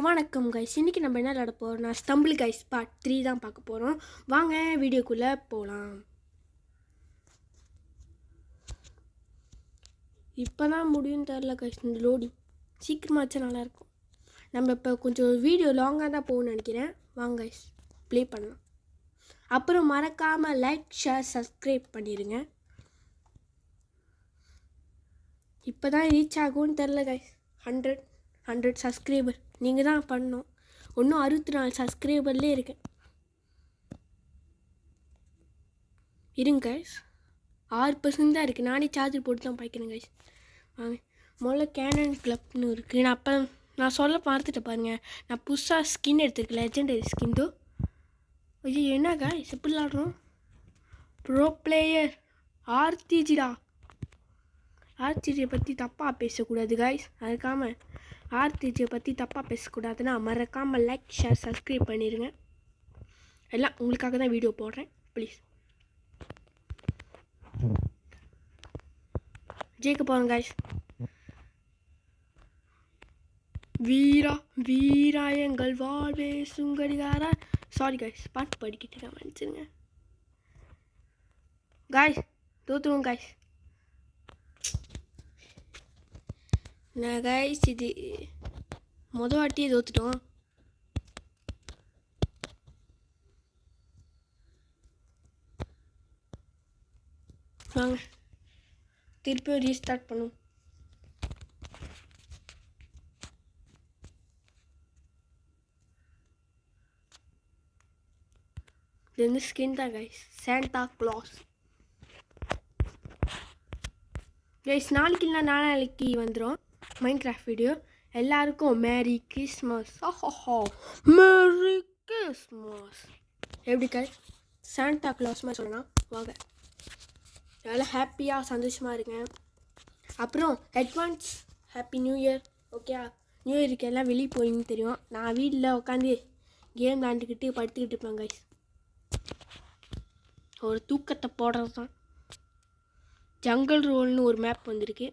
வணக்கம் கைஸ். இன்றைக்கி நம்ம என்ன விளாட போகிறோம்னா ஸ்டம்பிள் கைஸ் பார்ட் 3 தான் பார்க்க போகிறோம். வாங்க வீடியோக்குள்ளே போகலாம். இப்போ தான் முடியும்னு தெரில கைஸ், இந்த லோடிங் சீக்கிரமாச்சும் நல்லாயிருக்கும். நம்ம இப்போ கொஞ்சம் வீடியோ லாங்காக தான் போகணும்னு நினைக்கிறேன். வாங்க கைஸ் ப்ளே பண்ணலாம். அப்புறம் மறக்காமல் லைக் ஷேர் சப்ஸ்கிரைப் பண்ணிடுங்க. இப்போ தான் ரீச் ஆகும்னு தெரில கைஸ். 100 சப்ஸ்கிரைபர் நீங்கள் தான் பண்ணணும். இன்னும் 64 சப்ஸ்கிரைபர்லேயே இருக்கேன். இருங்க கைஸ், 6% தான் இருக்குது. நானே சார்ஜர் போட்டு தான் பாய்க்கிறேன் கைஸ். வாங்க முதல்ல கேனன் கிளப்னு இருக்குது. நான் சொல்ல பார்த்துட்டேன் பாருங்கள். நான் புதுசாக ஸ்கின் எடுத்துருக்கேன், லெஜெண்டரி ஸ்கின். தோ ஐயோ என்ன கைஸ் எப்படி விளாட்றோம்? Bro player ஆர்டிஜிடா. ஆர்டிஜியை பற்றி தப்பாக பேசக்கூடாது கைஸ். அதுக்காம ஆர்டிஜியை பற்றி தப்பாக பேசக்கூடாதுன்னா மறக்காமல் லைக் ஷேர் சப்ஸ்கிரைப் பண்ணிடுங்க. எல்லாம் உங்களுக்காக தான் வீடியோ போடுறேன். ப்ளீஸ் ஜெயிக்க போகிறோம் கைஸ். வீரா வீரா எங்கள் வாழ்வே சுங்கடிகாரா. சாரி கைஸ், பாட்டு படிக்கிட்டு நான் மன்னிச்சிருங்க கைஸ். தோற்றுவோம் கைஸ். நான் கைஸ் இது மொதல் வாட்டியே தோத்துட்டோம். வாங்க திருப்பியும் ரீஸ்டார்ட் பண்ணுவோம். இது வந்து ஸ்கின் தான் கைஸ், சாண்டா கிளாஸ் கைஸ். நாளைக்கு இல்லை நாளைக்கு வந்துடும் மைண்ட் கிராஃப்ட் வீடியோ. எல்லாருக்கும் மேரி கிறிஸ்மஸ். Merry Christmas. எப்படி கைஸ் சாண்டா கிளாஸ் மாதிரி சொல்லலாம். வாங்க நல்லா ஹாப்பியாக சந்தோஷமாக இருக்கேன். அப்புறம் advance happy new year. Okay, new இயருக்கு எல்லாம் வெளியே போயின்னு தெரியும். நான் வீட்டில் உட்காந்து கேம் விளாண்டுக்கிட்டு படுத்துக்கிட்டு இருப்பேன் கைஸ். ஒரு தூக்கத்தை போடுறது தான். ஜங்கல் ரோல்னு ஒரு மேப் வந்திருக்கு.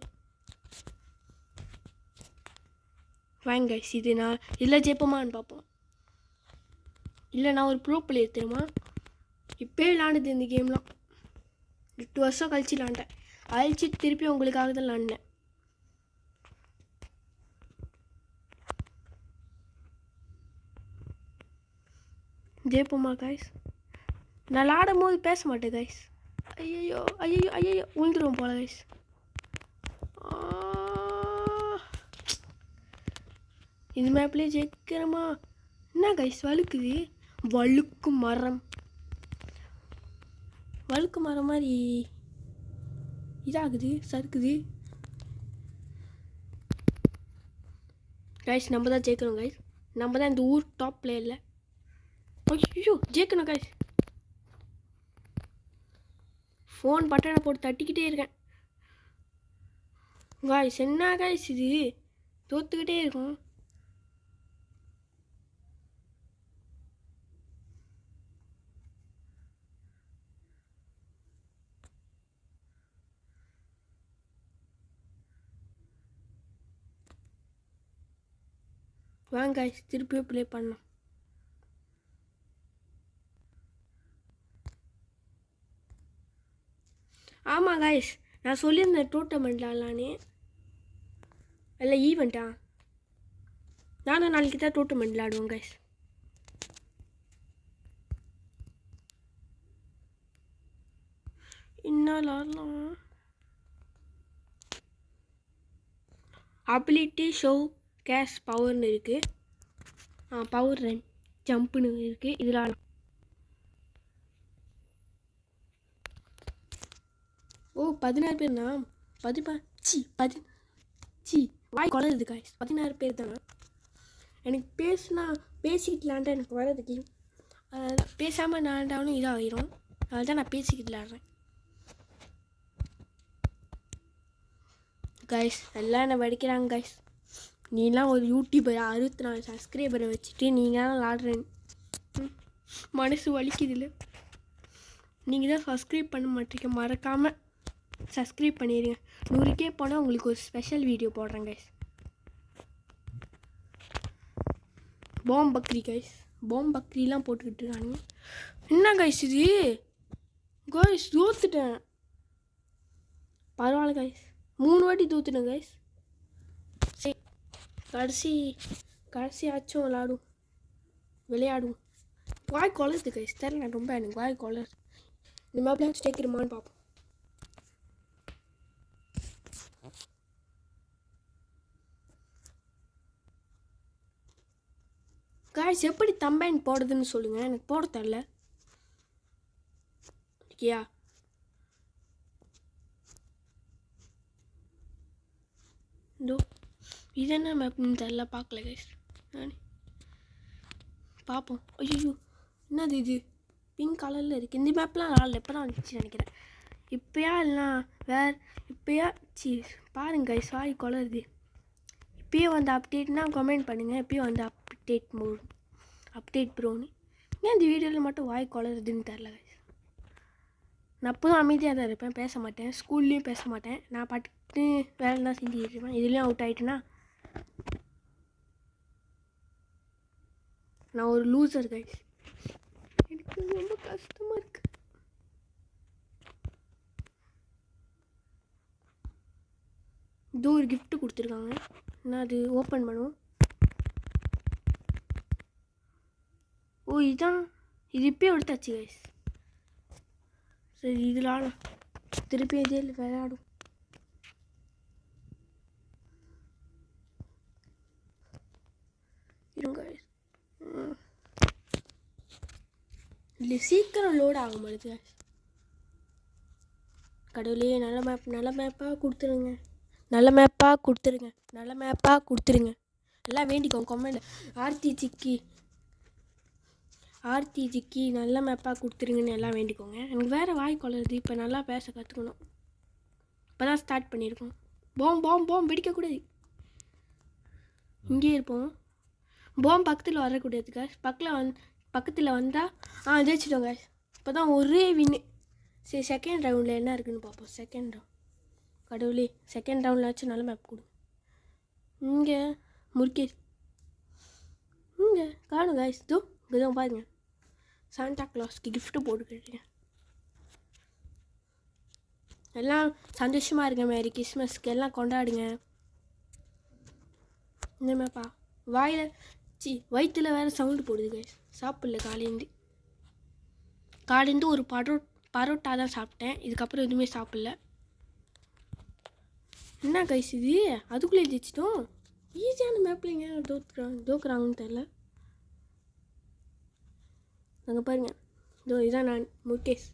வாங்க கைஸ், இது நான் இல்லை ஜெயிப்போமான்னு பார்ப்போம். இல்லை நான் ஒரு ப்ரோ பிளேயர் தெரியுமா. இப்போயே விளாண்டுது இந்த கேம்லாம். 8 வருஷம் கழிச்சு விளாண்டேன். அழிச்சிட்டு திருப்பி உங்களுக்காக தான் விளாண்டேன். ஜெயிப்போமா கைஸ்? நான் விளாடும் போது பேச மாட்டேன் கைஸ். ஐயோ ஐயோ ஐயோ உழுந்துருவோம் போல கைஸ். இந்த மேப்லேயே ஜெயிக்கிறோமா? என்ன கைஸ் வழுக்குது? வழுக்கு மரம் மாதிரி இதாகுது, சறுக்குது கைஸ். நம்ம தான் ஜெயிக்கணும் கைஸ். நம்ம தான் இந்த ஊர் டாப் பிளேயரில். ஐயோ ஜெயிக்கணும் கைஸ். ஃபோன் பட்டனை போட்டு தட்டிக்கிட்டே இருக்கேன் கைஸ். என்ன கைஸ் இது தோத்துக்கிட்டே இருக்கும். வாங்க கைஸ் திருப்பியும் ப்ளே பண்ணலாம். ஆமாம் கைஸ், நான் சொல்லியிருந்தேன் டோர்னமெண்ட் விளாட்லான்னு. இல்லை ஈவெண்ட்டா? நானும் நாளைக்கு தான் டோர்னமெண்ட் விளாடுவோம் கைஸ். என்ன விளாட்லாம்? அபிலிட்டி ஷோ கேஷ் பவர்னு இருக்குது. பவர் ரன் ஜம்ப்புன்னு இருக்குது. இதில் ஓ 16 பேர்னா? வாய் குழந்தை காய்ஸ். 16 பேர் தானே. எனக்கு பேசிக்கிட்டு விளாண்டா எனக்கு வர்றதுக்கு பேசாமல் விளாண்டாலும் இதாகிடும். அதுதான் நான் பேசிக்கிட்டு விளாட்றேன் கைஸ். எல்லாம் என்னை வடிக்கிறாங்க கைஸ். நீலாம் ஒரு யூடியூபர் 64 சப்ஸ்கிரைபரை வச்சுட்டு நீங்கள் தான் விளாட்றேன். மனசு வலிக்குதில்ல. நீங்கள் தான் சப்ஸ்கிரைப் பண்ண மாட்டீங்க. மறக்காமல் சப்ஸ்கிரைப் பண்ணிடுங்க. 100K போனால் உங்களுக்கு ஒரு ஸ்பெஷல் வீடியோ போடுறேன் கைஸ். பாம் பக்ரி கைஸ், பாம் பக்ரிலாம் போட்டுக்கிட்டு இருக்கானுங்க. என்ன கைஸ் இது கைஸ்? தோத்துட்டேன். பரவாயில்ல கைஸ், 3 வாட்டி தோத்துட்டேன் கைஸ். சரி, கடைசியாச்சும் விளையாடுவோம். வாய் கொலருது கைஸ், தெரியல ரொம்ப எனக்கு வாய் கொலருது. இந்த மேப்லாம் ஸ்டேக்கிருமான்னு பார்ப்போம். காய்ஸ் எப்படி தம்பைன் போடுறதுன்னு சொல்லுங்கள், எனக்கு போட தெரில. ஓகேயா? இதோ இது என்ன மேப்னு தெரில, பார்க்கல கைஸ். நான் பார்ப்போம். ஐயோ என்னது இது? பிங்க் கலரில் இருக்குது. இந்த மேப்லாம் நாளில் எப்போ தான் வந்துச்சு நினைக்கிறேன். இப்போயா இல்லைனா இப்போயா பாருங்க கைஸ், வாய் கொலருது. இப்போயே வந்து அப்டேட்னா கமெண்ட் பண்ணுங்கள். இப்போயே வந்து அப்டேட் ப்ரோன்னு. ஏன் இந்த வீடியோவில் மட்டும் வாய் கொலருதுன்னு தெரில கைஸ். நான் அப்போதும் அமைதியாக தான் இருப்பேன், பேச மாட்டேன். ஸ்கூல்லேயும் பேச மாட்டேன். நான் பாட்டுக்கு வேலை தான் செஞ்சுக்கிட்டு இருப்பேன். இதுலேயும் அவுட் ஆகிட்டேன்னா நான் ஒரு லூசர் கைஸ். எனக்கு ரொம்ப கஷ்டமாக இருக்கு. இதோ ஒரு கிஃப்ட் கொடுத்துருக்காங்க. நான் அது ஓப்பன் பண்ணுவோம். ஓ இதுதான், இது இப்போயே எடுத்தாச்சு கைஸ். சரி இதில் ஆடும், திருப்பி இதே விளையாடும். இருங்க கைஸ், இல்லை சீக்கிரம் லோட் ஆக மாட்டேது கைஸ். கடவுளே, நல்ல மேப்பாக கொடுத்துருங்க, நல்ல மேப்பாக கொடுத்துருங்க. எல்லாம் வேண்டிக்கோங்க கமெண்ட். ஆர்த்தி ஜிக்கி நல்ல மேப்பாக கொடுத்துருங்கன்னு எல்லாம் வேண்டிக்கோங்க. எனக்கு வேறு வாய் கொள்ளுது. இப்போ நல்லா பேச கற்றுக்கணும். இப்போ தான் ஸ்டார்ட் பண்ணியிருக்கோம். பாம் வெடிக்கக்கூடாது. இங்கே இருப்போம். பாம் பக்கத்தில் வரக்கூடாது காய்ஸ். பக்கத்தில் வந்தால் ஜெயிச்சிட்டோம் காய்ஸ். இப்போ தான் ஒரே வின்னு. சரி, செகண்ட் ரவுண்டில் என்ன இருக்குதுன்னு பார்ப்போம். செகண்ட் ரவுண்ட், கடவுளே செகண்ட் ரவுண்ட்லாச்சும் நல்ல மேப் கொடு. இங்கே முருகேஷ் இங்கே காணும் காய்ஸ். இதோ பாருங்க, சாண்டா கிளாஸ்க்கு கிஃப்ட்டு போட்டுக்கிட்டேன். எல்லாம் சந்தோஷமாக இருங்க. மேரி கிறிஸ்மஸ்க்கு எல்லாம் கொண்டாடுங்க. இந்த மேப்பா வயிற்றில் வேறு சவுண்டு போடுது கைஸ். சாப்பிடல காலேருந்து ஒரு பரோட்டா தான் சாப்பிட்டேன். இதுக்கப்புறம் எதுவுமே சாப்பிடல. என்ன கைஸ் இது? அதுக்குள்ளே ஜெயிச்சிட்டோம். ஈஸியான மேப்லைங்க தோக்குறாங்கன்னு தெரில. அங்கே பாருங்க, இதுதான் நான் முகேஷ்.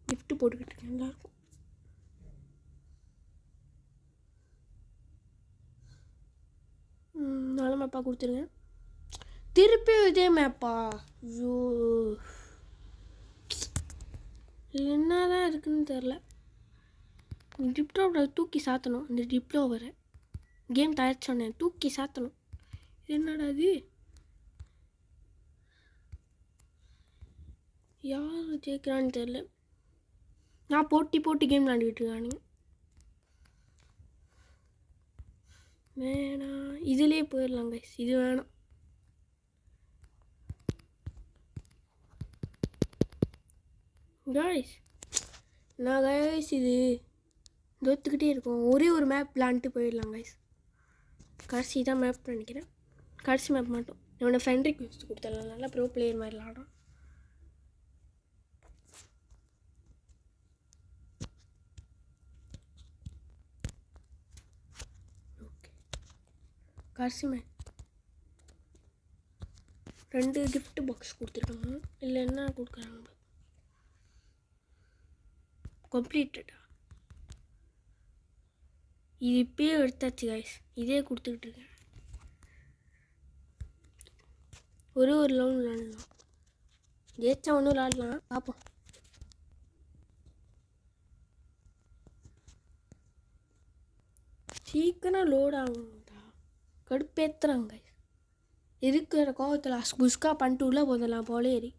கிஃப்ட்டு போட்டுக்கிட்டு இருக்கேன் எல்லாருக்கும். நல்ல மேப்பா கொடுத்துருங்க. திருப்பி இதே மேப்பா? ஐயோ, என்னதான் இருக்குன்னு தெரில. டிப்ளோவை தூக்கி சாத்தணும். இந்த டிப்ளோவரை கேம் டயர் சொன்னேன், தூக்கி சாத்தணும். என்னடா இது? யார் ஜெயிக்கிறான்னு தெரில. நான் போட்டி கேம் விளாண்டுக்கிட்டு இருக்கானுங்க. வேணாம், இதுலேயே போயிடலாம் கைஸ். இது வேணாம். கைஸ் இது தோத்துக்கிட்டே இருக்கும். ஒரே ஒரு மேப் விளாண்டுட்டு போயிடலாம் கைஸ். கடைசி தான் மேப் நினைக்கிறேன். கடைசி மேப் மட்டும் என்னோட ஃப்ரெண்ட் ரிக்வெஸ்ட் கொடுத்துடலாம். நல்லா ப்ரோ பிளேயர் மாதிரி விளாடும். ஓகே, கடைசி மேப் 2 கிஃப்ட் பாக்ஸ் கொடுத்துருக்காங்க. இல்லை என்ன கொடுக்குறாங்க? கம்ப்ளீட்டடா? இது இப்பயே எடுத்தாச்சு கைஸ். இதே கொடுத்துக்கிட்டு இருக்கேன். ஒரு லவுன் விளாடலாம். ஜெயிச்சா ஒன்றும் விளாடலாம், பார்ப்போம். சீக்கிரம் லோட் ஆகும்டா, கடுப்பேற்றுறாங்க கைஸ். இருக்கிற கோவத்தில் புஸ்கா பண்ணிட்டு உள்ளே போதலாம் போலேரி.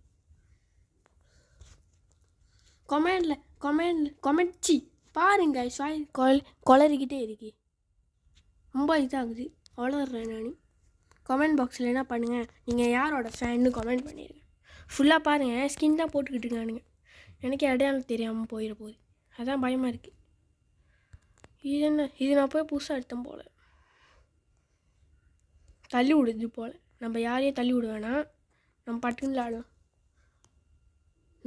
கமெண்ட்சி பாருங்க கைஸ். கொளறிக்கிட்டே இருக்கு. ரொம்ப இதாகுது, வளர்றேன் நான். கமெண்ட் பாக்ஸில் என்ன பண்ணுங்கள், நீங்கள் யாரோட ஃபேன்னு கமெண்ட் பண்ணிடுங்க. ஃபுல்லாக பாருங்கள், ஸ்கின் தான் போட்டுக்கிட்டு இருக்கானுங்க. எனக்கு அடையாளம் தெரியாமல் போயிட போகுது, அதான் பயமாக இருக்குது. இது என்ன, இது நான் போய் புதுசாக எடுத்தேன் போல். தள்ளி விடுது போல். நம்ம யாரையும் தள்ளி விட வேணாம், நம்ம பட்டுன்னு விளாடலாம்.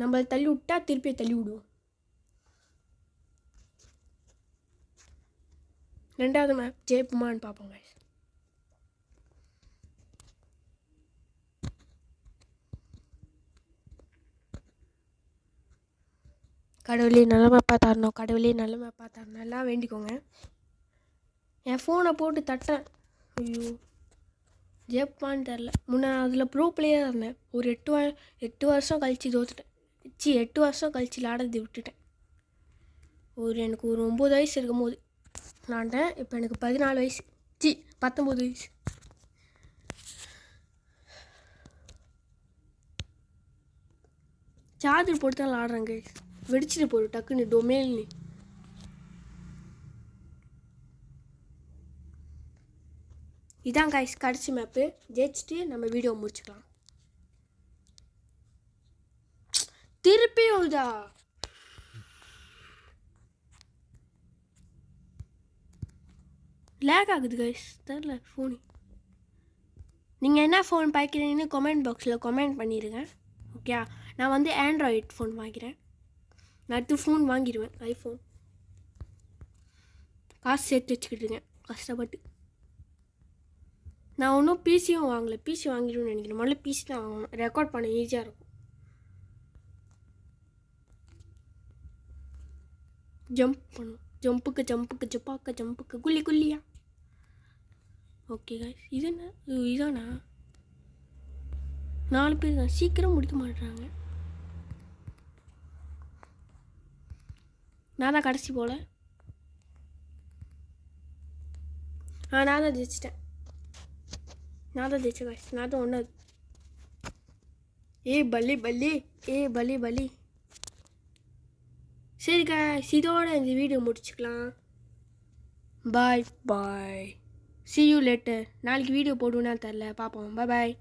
நம்ம தள்ளி விட்டா திருப்பி தள்ளி விடுவோம். ரெண்டாவது மேப் ஜெயிப்புமான்னு பார்ப்போங்க. கடவுளே நல்ல மேப்பாக தரணும், கடவுளே நல்ல மேப்பாக தரணும், எல்லாம் வேண்டிக்கோங்க. என் ஃபோனை போட்டு தட்டேன், ஐயோ ஜெயிப்பான்னு தெரில. முன்னே அதில் ப்ரோ பிளேயராக இருந்தேன். ஒரு 8 வருஷம் கழித்து தோத்துட்டேன். 8 வருஷம் கழித்து விளாடுறது விட்டுட்டேன். எனக்கு ஒரு 9 வயசு இருக்கும் போது விளாண்டேன். இப்போ எனக்கு 14 வயசு, 19 வயசு. சார்ஜர் போட்டு தான் விளாடுறேங்க. வெடிச்சிட்டு போடு டக்குன்னு டொமேல்னு. இதான் கைஸ் கடைசி மேப்பு. ஜெயிச்சுட்டு நம்ம வீடியோ முடிச்சுக்கலாம். திருப்பி வருதா? லேக் ஆகுது கைஸ், தெரில ஃபோனு. நீங்கள் என்ன ஃபோன் பார்க்குறீங்கன்னு கமெண்ட் பாக்ஸில் கமெண்ட் பண்ணிடுங்க. ஓகே, நான் வந்து ஆண்ட்ராய்ட் ஃபோன் வாங்கிறேன். நான் அடுத்து ஃபோன் வாங்கிடுவேன், ஐஃபோன். காசு சேர்த்து வச்சுக்கிட்டு இருக்கேன் கஷ்டப்பட்டு. நான் ஒன்றும் பிசியும் வாங்கலை. பிசி வாங்கிடுவேன்னு நினைக்கிறேன். முதல்ல பிசி தான் வாங்கணும், ரெக்கார்ட் பண்ண ஈஸியாக இருக்கும். ஜம்ப் பண்ணும், ஜம்புக்கு ஜம்ப்புக்கு குள்ளியா. ஓகே கைஸ், இது என்ன, இதானா? 4 பேர் தான், சீக்கிரம் முடிக்க மாட்டாங்க. நான் தான் கடைசி போல். நான் தான் ஜெயிச்சிட்டேன். நான் தான் ஜெயிச்சேன் கைஸ், நான் தான் ஒன்றாவது. பலி. சரி கைஸ், இதோட இந்த வீடியோ முடிச்சுக்கலாம். பாய். See you later. நாளைக்கு வீடியோ போடுவேன்னா தெரில, பார்ப்போம். பாய்.